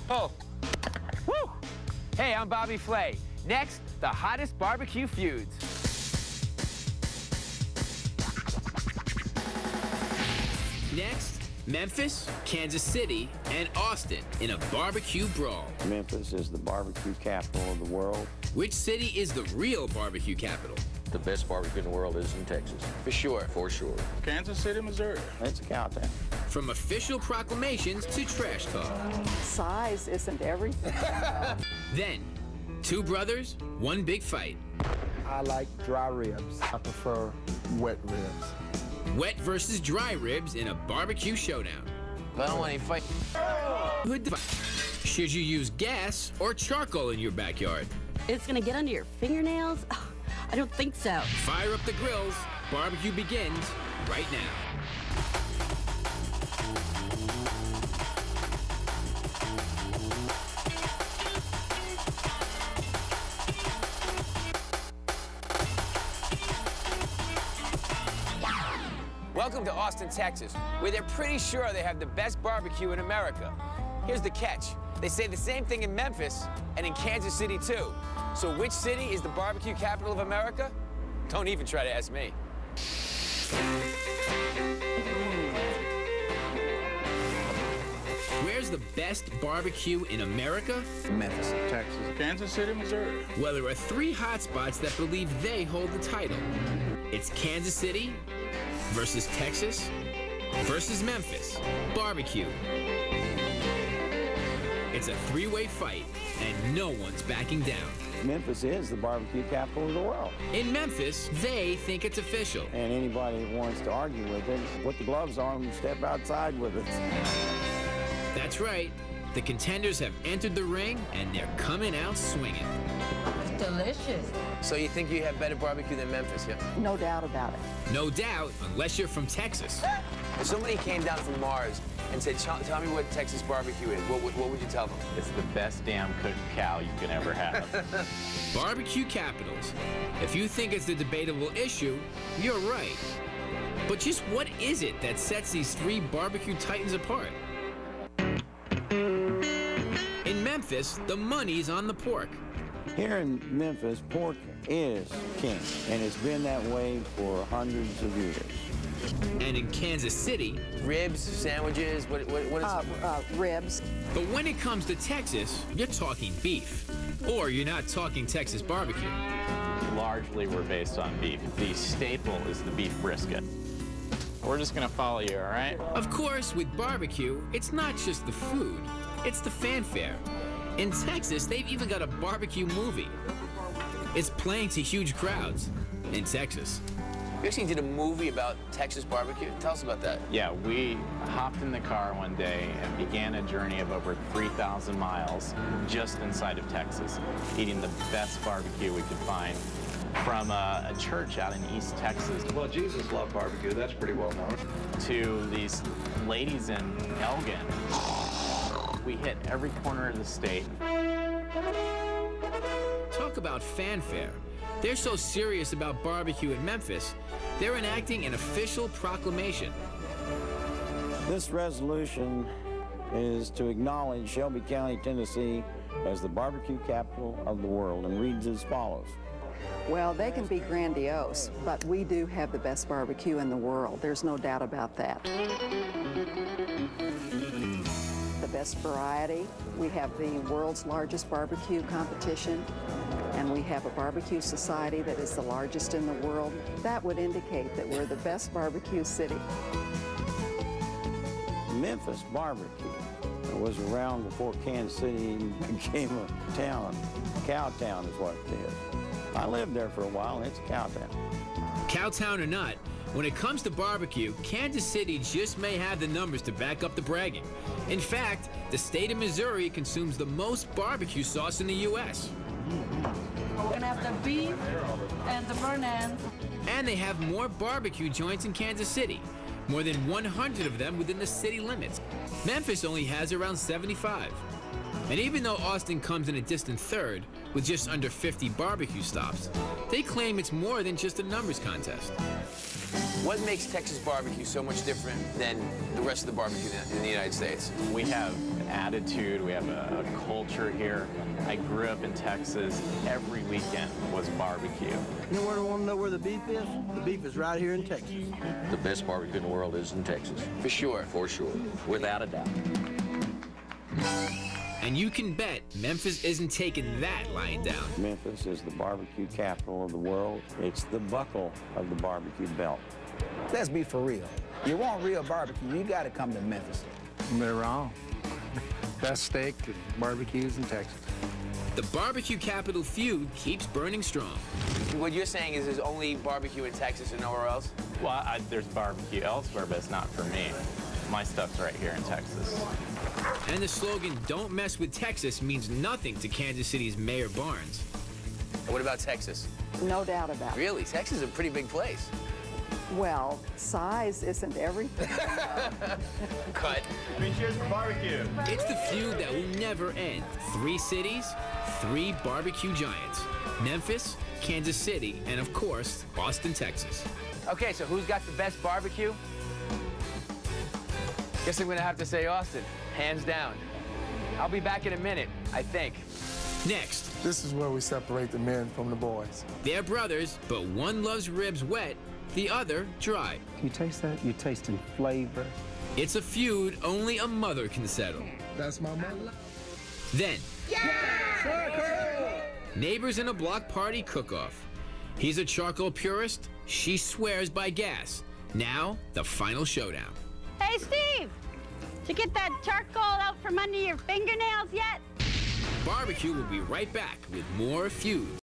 Oh. Woo! Hey, I'm Bobby Flay. Next, the hottest barbecue feuds. Next, Memphis, Kansas City, and Austin in a barbecue brawl. Memphis is the barbecue capital of the world. Which city is the real barbecue capital? The best barbecue in the world is in Texas. For sure. For sure. Kansas City, Missouri. It's a cow town. From official proclamations to trash talk. Size isn't everything. Then, two brothers, one big fight. I like dry ribs. I prefer wet ribs. Wet versus dry ribs in a barbecue showdown. I don't want any fight. Should you use gas or charcoal in your backyard? It's gonna get under your fingernails? Oh, I don't think so. Fire up the grills. Barbecue begins right now. Welcome to Austin, Texas, where they're pretty sure they have the best barbecue in America. Here's the catch. They say the same thing in Memphis and in Kansas City, too. So which city is the barbecue capital of America? Don't even try to ask me. Where's the best barbecue in America? Memphis, Texas. Kansas City, Missouri. Well, there are three hotspots that believe they hold the title. It's Kansas City versus Texas versus Memphis. Barbecue. It's a three-way fight, and no one's backing down. Memphis is the barbecue capital of the world. In Memphis, they think it's official. And anybody that wants to argue with it, put the gloves on and step outside with it. That's right. The contenders have entered the ring, and they're coming out swinging. It's delicious. So you think you have better barbecue than Memphis, yeah? No doubt about it. No doubt, unless you're from Texas. If somebody came down from Mars and said, tell me what Texas barbecue is, what would you tell them? It's the best damn cooked cow you can ever have. Barbecue capitals. If you think it's a debatable issue, you're right. But just what is it that sets these three barbecue titans apart? In Memphis, the money's on the pork. Here in Memphis, pork is king, and it's been that way for hundreds of years. And in Kansas City, Ribs, sandwiches, what is it? Ribs. But when it comes to Texas, you're talking beef. Or you're not talking Texas barbecue. Largely, we're based on beef. The staple is the beef brisket. We're just gonna follow you, all right? Of course, with barbecue, it's not just the food, it's the fanfare. In Texas, they've even got a barbecue movie. It's playing to huge crowds in Texas. You actually did a movie about Texas barbecue? Tell us about that. Yeah, we hopped in the car one day and began a journey of over 3,000 miles just inside of Texas, eating the best barbecue we could find from a church out in East Texas. Well, Jesus loved barbecue. That's pretty well known. To these ladies in Elgin. We hit every corner of the state. Talk about fanfare. They're so serious about barbecue in Memphis, they're enacting an official proclamation. This resolution is to acknowledge Shelby County, Tennessee as the barbecue capital of the world, and reads as follows. Well, they can be grandiose, but we do have the best barbecue in the world. There's no doubt about that. The best variety. We have the world's largest barbecue competition, and we have a barbecue society that is the largest in the world. That would indicate that we're the best barbecue city. Memphis barbecue was around before Kansas City became a town. Cow town is what it is. I lived there for a while, and it's a cow town. Cowtown or not, when it comes to barbecue, Kansas City just may have the numbers to back up the bragging. In fact, the state of Missouri consumes the most barbecue sauce in the U.S. We're gonna have the beef and the burnt ends. And they have more barbecue joints in Kansas City, more than 100 of them within the city limits. Memphis only has around 75. And even though Austin comes in a distant third, with just under 50 barbecue stops, they claim it's more than just a numbers contest. What makes Texas barbecue so much different than the rest of the barbecue in the United States? We have attitude, we have a culture here. I grew up in Texas. Every weekend was barbecue. You want to know where the beef is? The beef is right here in Texas. The best barbecue in the world is in Texas. For sure. For sure. Without a doubt. And you can bet Memphis isn't taking that lying down. Memphis is the barbecue capital of the world. It's the buckle of the barbecue belt. Let's be for real. You want real barbecue, you got to come to Memphis. They're wrong. Best steak and barbecues in Texas. The barbecue capital feud keeps burning strong. What you're saying is there's only barbecue in Texas and nowhere else? Well, there's barbecue elsewhere, but it's not for me. My stuff's right here in Texas. And the slogan, "Don't mess with Texas," means nothing to Kansas City's Mayor Barnes. What about Texas? No doubt about it. Really? Texas is a pretty big place. Well, size isn't everything. Cut. Cheers for barbecue. It's the feud that will never end. 3 cities, 3 barbecue giants. Memphis, Kansas City, and of course, Austin, Texas. Okay, so who's got the best barbecue? Guess I'm gonna have to say Austin, hands down. I'll be back in a minute, I think. Next. This is where we separate the men from the boys. They're brothers, but one loves ribs wet, the other dry. You taste that? You're tasting flavor. It's a feud only a mother can settle. That's my mother. Then, neighbors in a block party cook-off. He's a charcoal purist, she swears by gas. Now, the final showdown. Hey, Steve! Did you get that charcoal out from under your fingernails yet? Barbecue will be right back with more Feud.